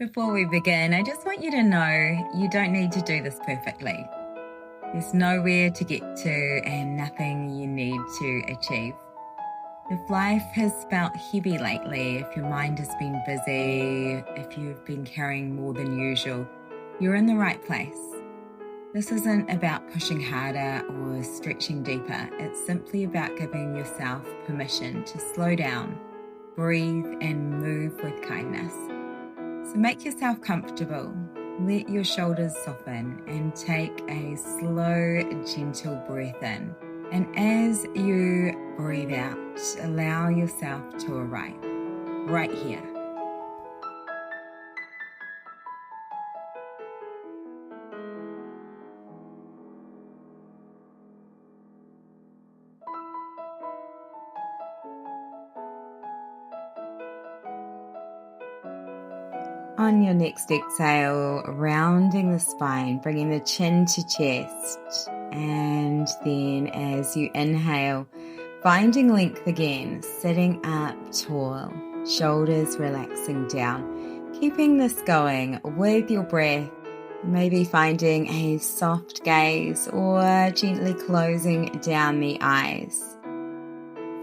Before we begin, I just want you to know you don't need to do this perfectly. There's nowhere to get to and nothing you need to achieve. If life has felt heavy lately, if your mind has been busy, if you've been carrying more than usual, you're in the right place. This isn't about pushing harder or stretching deeper. It's simply about giving yourself permission to slow down, breathe, and move with kindness. So make yourself comfortable, let your shoulders soften, and take a slow, gentle breath in. And as you breathe out, allow yourself to arrive right here. On your next exhale, rounding the spine, bringing the chin to chest, and then as you inhale, finding length again, sitting up tall, shoulders relaxing down, keeping this going with your breath, maybe finding a soft gaze or gently closing down the eyes,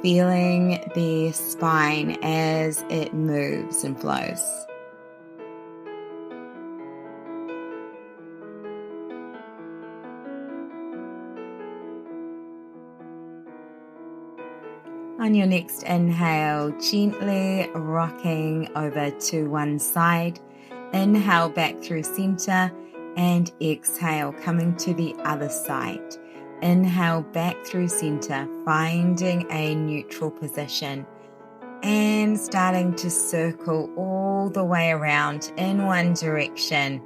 feeling the spine as it moves and flows. On your next inhale, gently rocking over to one side. Inhale back through center and exhale, coming to the other side. Inhale back through center, finding a neutral position and starting to circle all the way around in one direction.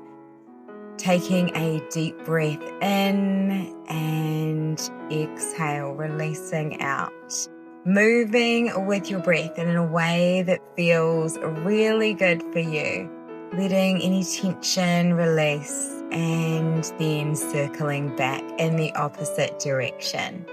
Taking a deep breath in and exhale, releasing out. Moving with your breath and in a way that feels really good for you. Letting any tension release and then circling back in the opposite direction.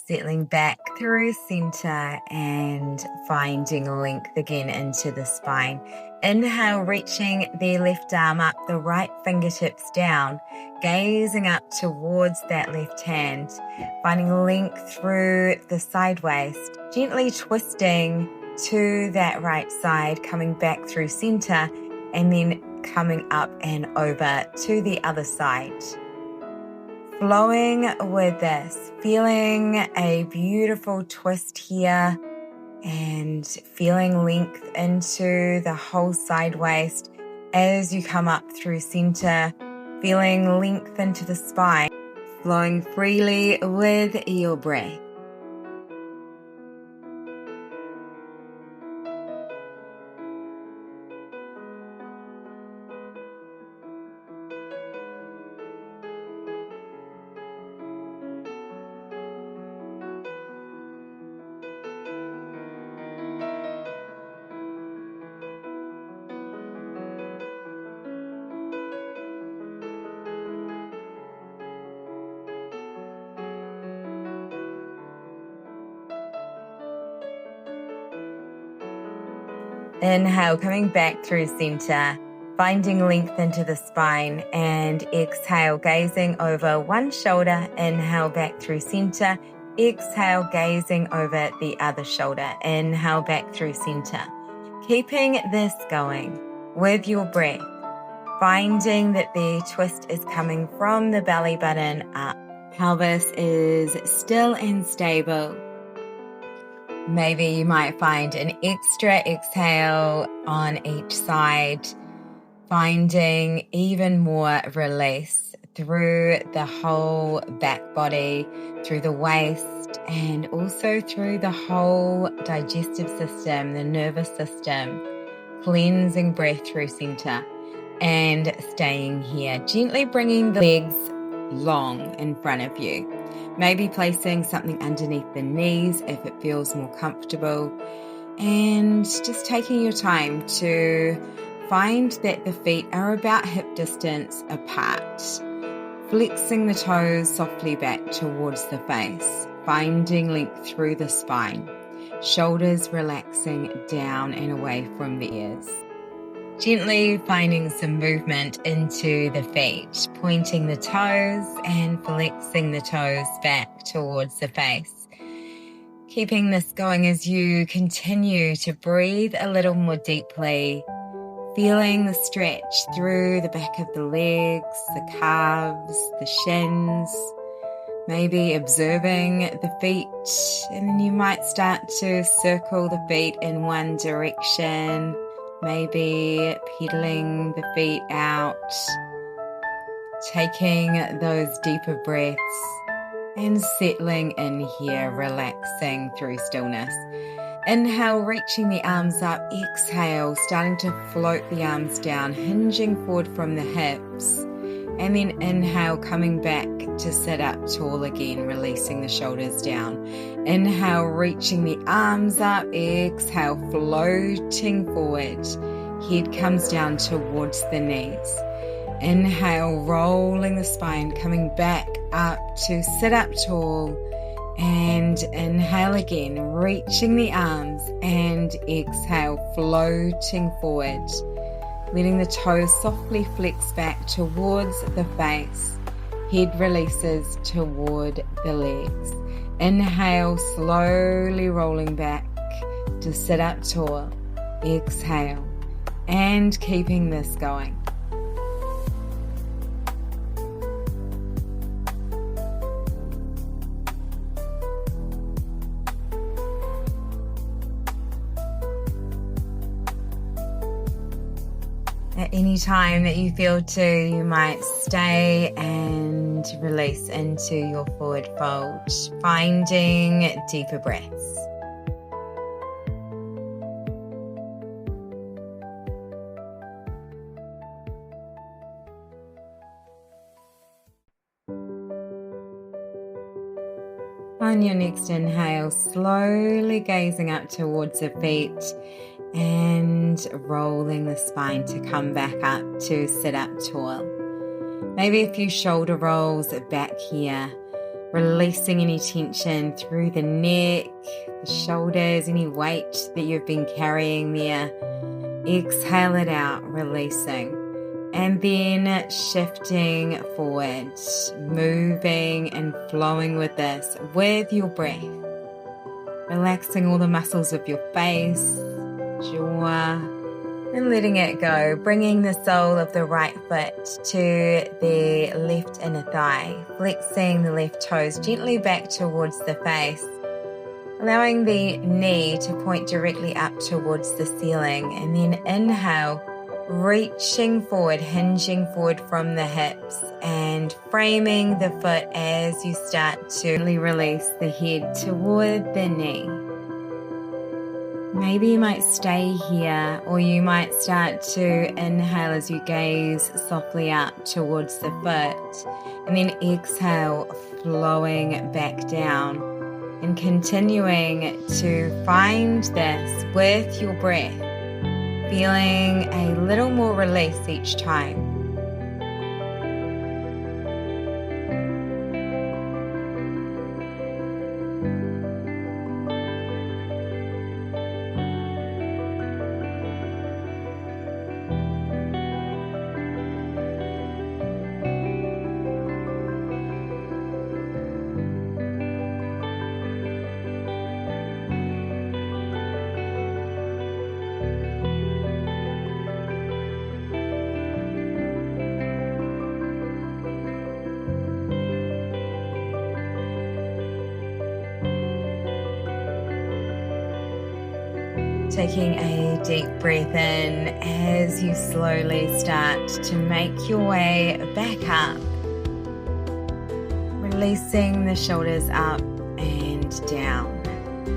Settling back through center and finding length again into the spine. Inhale, reaching the left arm up, the right fingertips down, gazing up towards that left hand, finding length through the side waist, gently twisting to that right side, coming back through center, and then coming up and over to the other side. Flowing with this, feeling a beautiful twist here and feeling length into the whole side waist as you come up through center, feeling length into the spine, flowing freely with your breath. Inhale, coming back through center, finding length into the spine, and exhale, gazing over one shoulder. Inhale back through center. Exhale, gazing over the other shoulder. Inhale back through center. Keeping this going with your breath, finding that the twist is coming from the belly button up. Pelvis is still and stable. Maybe you might find an extra exhale on each side, finding even more release through the whole back body, through the waist, and also through the whole digestive system, the nervous system. Cleansing breath through center and staying here, gently bringing the legs long in front of you. Maybe placing something underneath the knees if it feels more comfortable. And just taking your time to find that the feet are about hip distance apart. Flexing the toes softly back towards the face, finding length through the spine. Shoulders relaxing down and away from the ears. Gently finding some movement into the feet, pointing the toes and flexing the toes back towards the face. Keeping this going as you continue to breathe a little more deeply, feeling the stretch through the back of the legs, the calves, the shins, maybe observing the feet, and then you might start to circle the feet in one direction, maybe pedaling the feet out, taking those deeper breaths and settling in here, relaxing through stillness. Inhale, reaching the arms up. Exhale, starting to float the arms down, hinging forward from the hips. And then inhale, coming back to sit up tall again, releasing the shoulders down. Inhale, reaching the arms up. Exhale, floating forward. Head comes down towards the knees. Inhale, rolling the spine, coming back up to sit up tall. And inhale again, reaching the arms, and exhale, floating forward. Letting the toes softly flex back towards the face. Head releases toward the legs. Inhale, slowly rolling back to sit up tall. Exhale, and keeping this going. At any time that you feel to, you might stay and release into your forward fold, finding deeper breaths. On your next inhale, slowly gazing up towards the feet and rolling the spine to come back up to sit up tall. Maybe a few shoulder rolls back here, releasing any tension through the neck, the shoulders, any weight that you've been carrying there. Exhale it out, releasing. And then shifting forward, moving and flowing with this, with your breath. Relaxing all the muscles of your face, jaw, and letting it go, bringing the sole of the right foot to the left inner thigh, flexing the left toes gently back towards the face, allowing the knee to point directly up towards the ceiling, and then inhale, reaching forward, hinging forward from the hips and framing the foot as you start to release the head toward the knee. Maybe you might stay here, or you might start to inhale as you gaze softly up towards the foot, and then exhale, flowing back down, and continuing to find this with your breath, feeling a little more release each time. Taking a deep breath in as you slowly start to make your way back up. Releasing the shoulders up and down.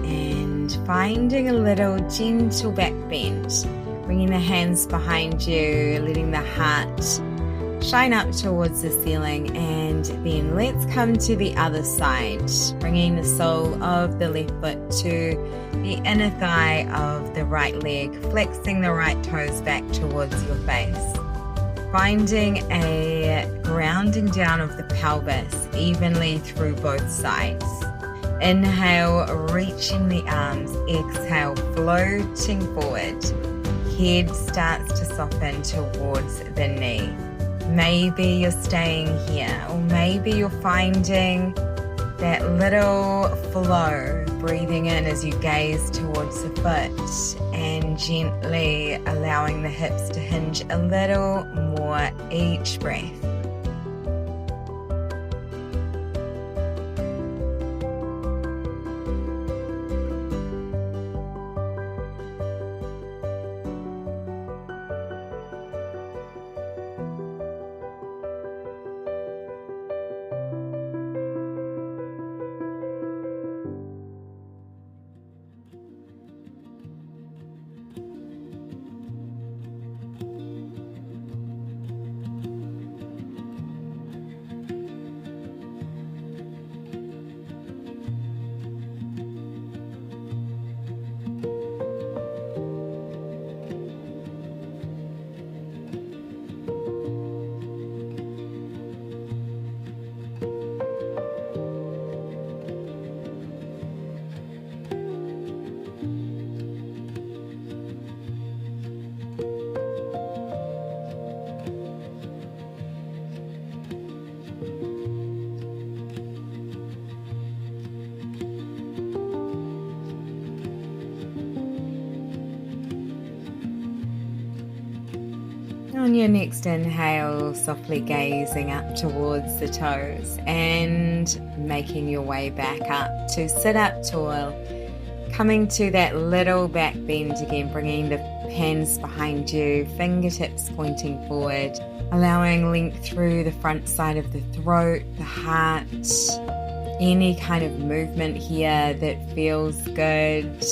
And finding a little gentle back bend. Bringing the hands behind you, letting the heart shine up towards the ceiling, and then let's come to the other side, bringing the sole of the left foot to the inner thigh of the right leg, flexing the right toes back towards your face. Finding a grounding down of the pelvis evenly through both sides. Inhale, reaching the arms. Exhale, floating forward. Head starts to soften towards the knee. Maybe you're staying here, or maybe you're finding that little flow, breathing in as you gaze towards the foot and gently allowing the hips to hinge a little more each breath. On your next inhale, softly gazing up towards the toes and making your way back up to sit up tall, coming to that little back bend again, bringing the hands behind you, fingertips pointing forward, allowing length through the front side of the throat, the heart, any kind of movement here that feels good.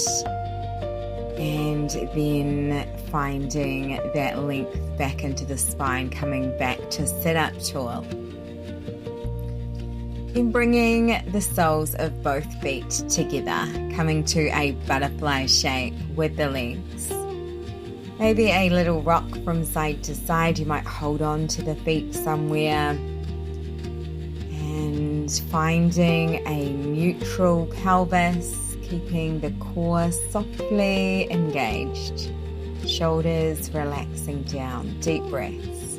And then finding that length back into the spine, coming back to sit up tall. Then bringing the soles of both feet together, coming to a butterfly shape with the legs. Maybe a little rock from side to side. You might hold on to the feet somewhere. And finding a neutral pelvis, keeping the core softly engaged, shoulders relaxing down, deep breaths.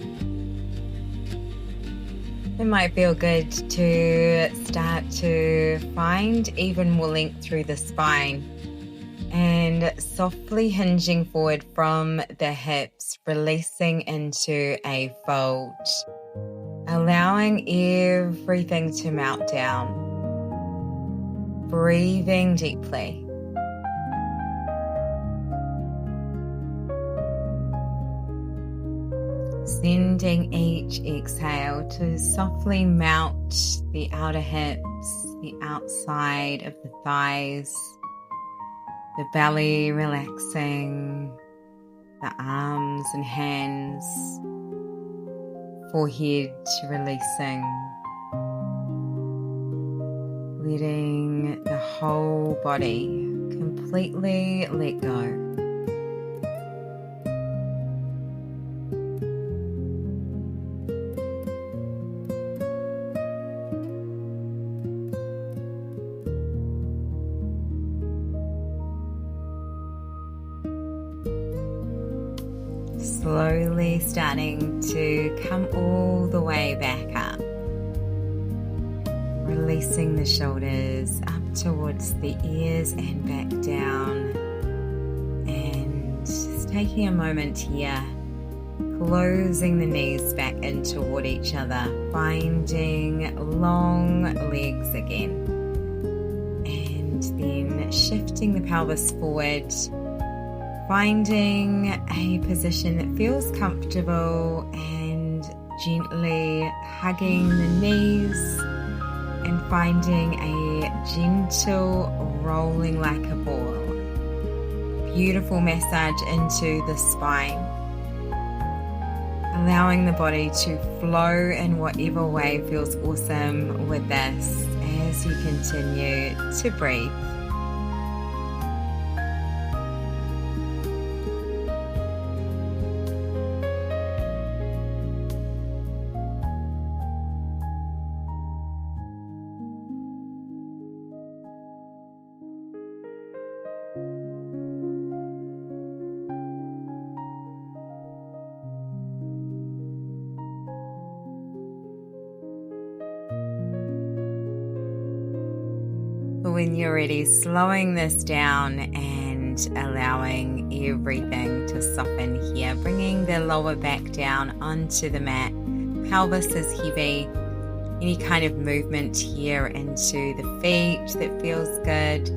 It might feel good to start to find even more length through the spine and softly hinging forward from the hips, releasing into a fold, allowing everything to melt down. Breathing deeply. Sending each exhale to softly melt the outer hips, the outside of the thighs, the belly relaxing, the arms and hands, forehead releasing. Letting the whole body completely let go. Slowly starting to come all the way back up. Releasing the shoulders up towards the ears and back down, and just taking a moment here, closing the knees back in toward each other, finding long legs again, and then shifting the pelvis forward, finding a position that feels comfortable and gently hugging the knees and finding a gentle rolling like a ball. Beautiful massage into the spine, allowing the body to flow in whatever way feels awesome with this as you continue to breathe. When you're ready, slowing this down and allowing everything to soften here, bringing the lower back down onto the mat. Pelvis is heavy. Any kind of movement here into the feet that feels good.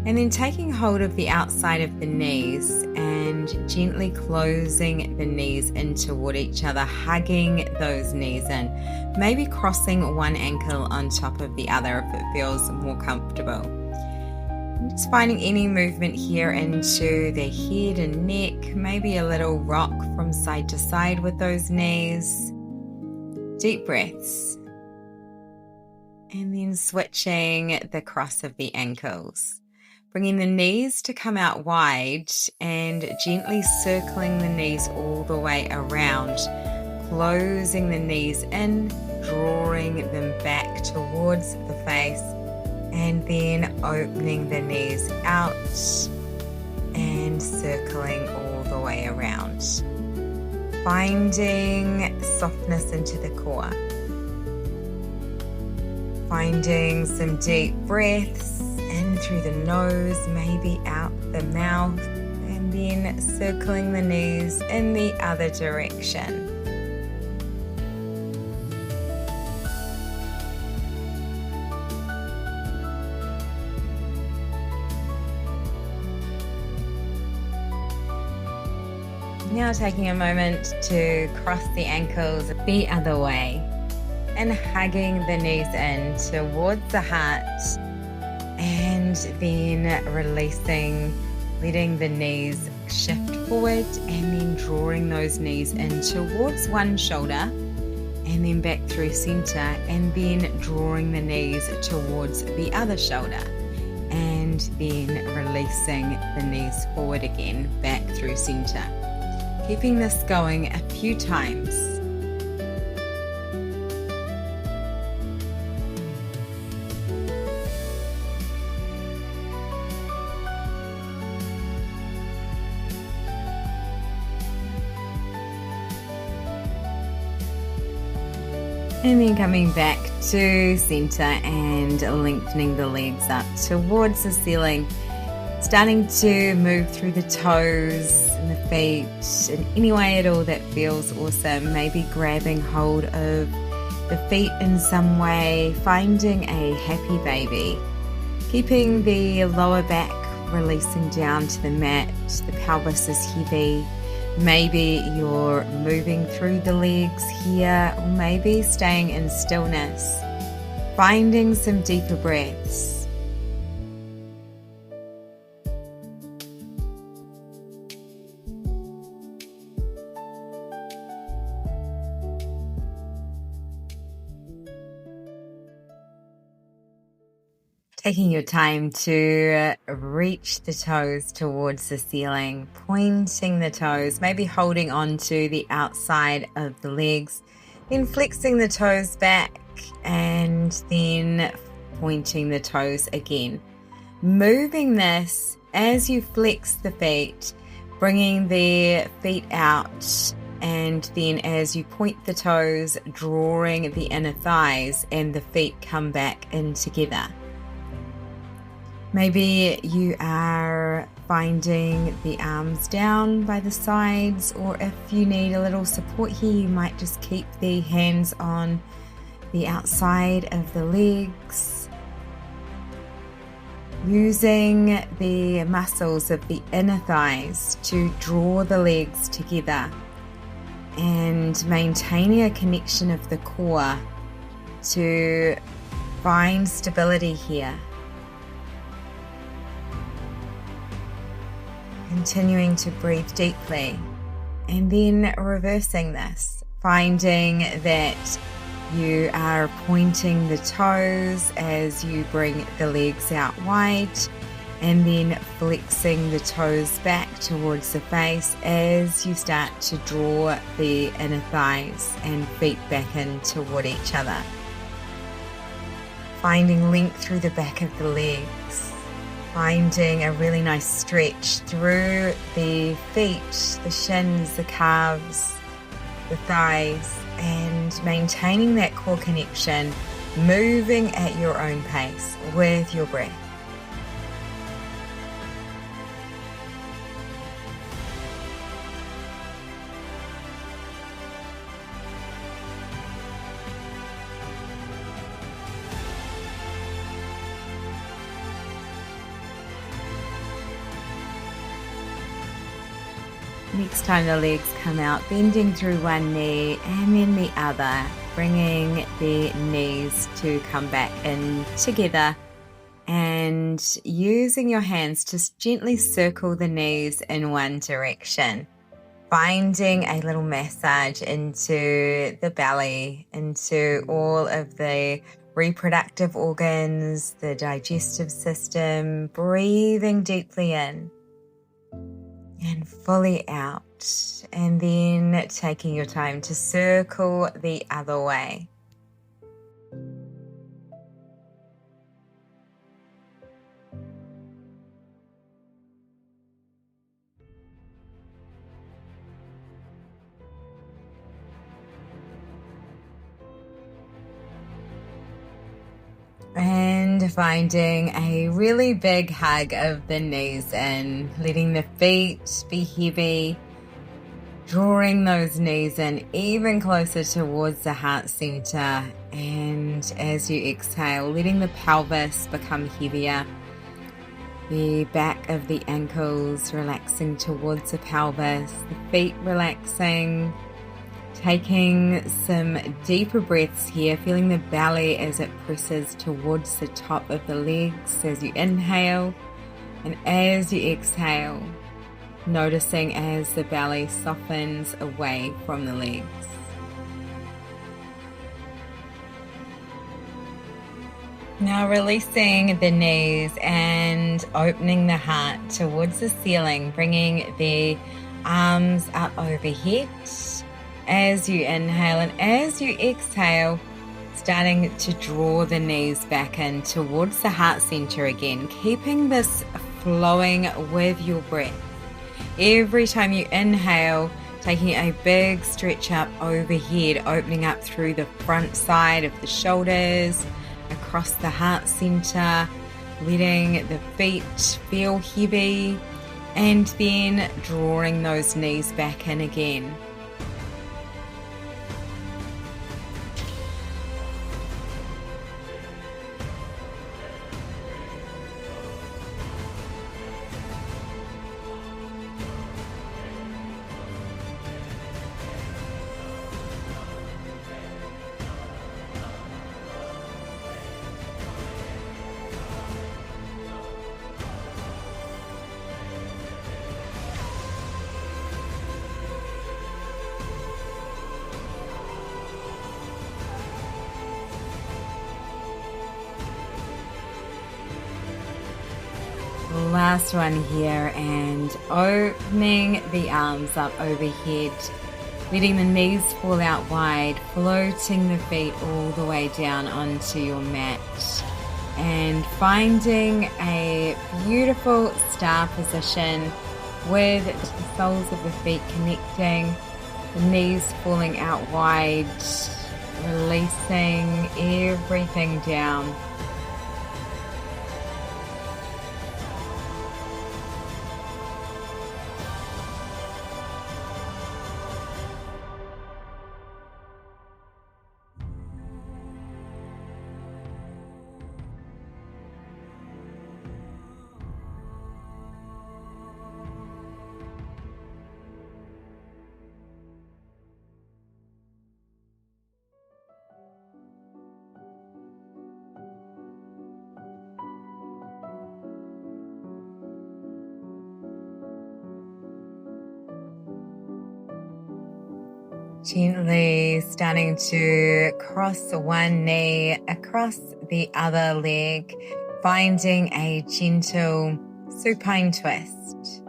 And then taking hold of the outside of the knees and gently closing the knees in toward each other, hugging those knees in. Maybe crossing one ankle on top of the other if it feels more comfortable. And just finding any movement here into the head and neck, maybe a little rock from side to side with those knees. Deep breaths. And then switching the cross of the ankles. Bringing the knees to come out wide and gently circling the knees all the way around. Closing the knees in, drawing them back towards the face, and then opening the knees out and circling all the way around. Finding softness into the core. Finding some deep breaths in through the nose, maybe out the mouth, and then circling the knees in the other direction. Now taking a moment to cross the ankles the other way and hugging the knees in towards the heart, and then releasing, letting the knees shift forward and then drawing those knees in towards one shoulder and then back through center, and then drawing the knees towards the other shoulder and then releasing the knees forward again back through center. Keeping this going a few times. And then coming back to center and lengthening the legs up towards the ceiling. Starting to move through the toes and the feet in any way at all that feels awesome. Maybe grabbing hold of the feet in some way, finding a happy baby. Keeping the lower back releasing down to the mat, the pelvis is heavy. Maybe you're moving through the legs here, or maybe staying in stillness. Finding some deeper breaths. Taking your time to reach the toes towards the ceiling, pointing the toes, maybe holding on to the outside of the legs, then flexing the toes back and then pointing the toes again. Moving this as you flex the feet, bringing the feet out, and then as you point the toes, drawing the inner thighs and the feet come back in together. Maybe you are finding the arms down by the sides, or if you need a little support here, you might just keep the hands on the outside of the legs. Using the muscles of the inner thighs to draw the legs together and maintaining a connection of the core to find stability here. Continuing to breathe deeply and then reversing this, finding that you are pointing the toes as you bring the legs out wide, and then flexing the toes back towards the face as you start to draw the inner thighs and feet back in toward each other. Finding length through the back of the legs. Finding a really nice stretch through the feet, the shins, the calves, the thighs, and maintaining that core connection, moving at your own pace with your breath. Next time the legs come out, bending through one knee and then the other, bringing the knees to come back in together, and using your hands to gently circle the knees in one direction. Finding a little massage into the belly, into all of the reproductive organs, the digestive system, breathing deeply in and fully out, and then taking your time to circle the other way. And finding a really big hug of the knees in, letting the feet be heavy, drawing those knees in even closer towards the heart center. And as you exhale, letting the pelvis become heavier, the back of the ankles relaxing towards the pelvis, the feet relaxing. Taking some deeper breaths here, feeling the belly as it presses towards the top of the legs as you inhale, and as you exhale, noticing as the belly softens away from the legs. Now releasing the knees and opening the heart towards the ceiling, bringing the arms up overhead as you inhale, and as you exhale, starting to draw the knees back in towards the heart center again, keeping this flowing with your breath. Every time you inhale, taking a big stretch up overhead, opening up through the front side of the shoulders, across the heart center, letting the feet feel heavy, and then drawing those knees back in again. Last one here, and opening the arms up overhead, letting the knees fall out wide, floating the feet all the way down onto your mat, and finding a beautiful star position with the soles of the feet connecting, the knees falling out wide, releasing everything down. Gently starting to cross one knee across the other leg, finding a gentle supine twist.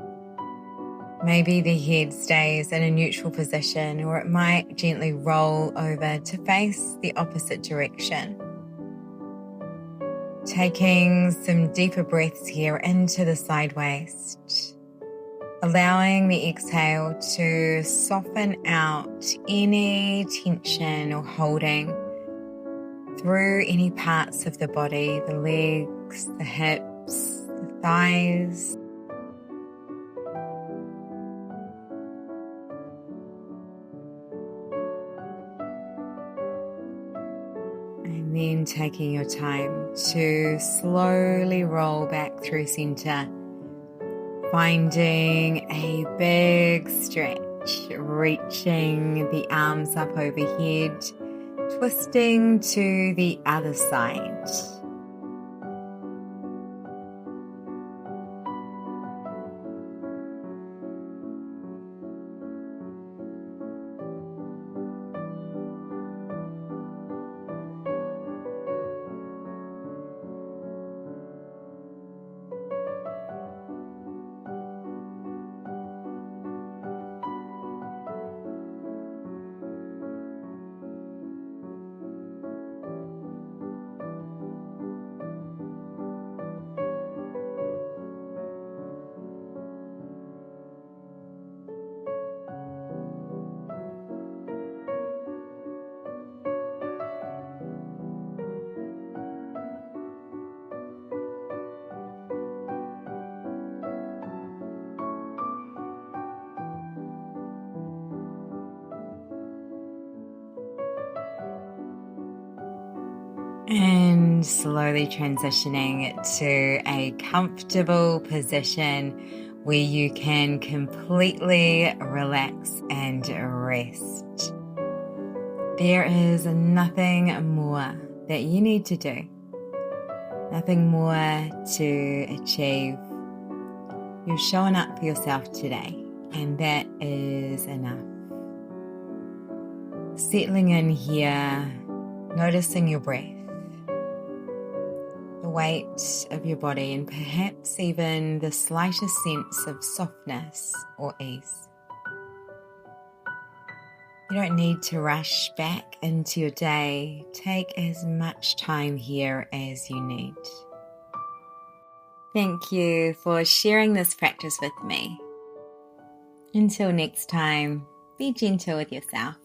Maybe the head stays in a neutral position, or it might gently roll over to face the opposite direction. Taking some deeper breaths here into the side waist, allowing the exhale to soften out any tension or holding through any parts of the body, the legs, the hips, the thighs. And then taking your time to slowly roll back through center, finding a big stretch, reaching the arms up overhead, twisting to the other side. And slowly transitioning to a comfortable position where you can completely relax and rest. There is nothing more that you need to do, nothing more to achieve. You're showing up for yourself today, and that is enough. Settling in here, noticing your breath, the weight of your body, and perhaps even the slightest sense of softness or ease. You don't need to rush back into your day. Take as much time here as you need. Thank you for sharing this practice with me. Until next time, be gentle with yourself.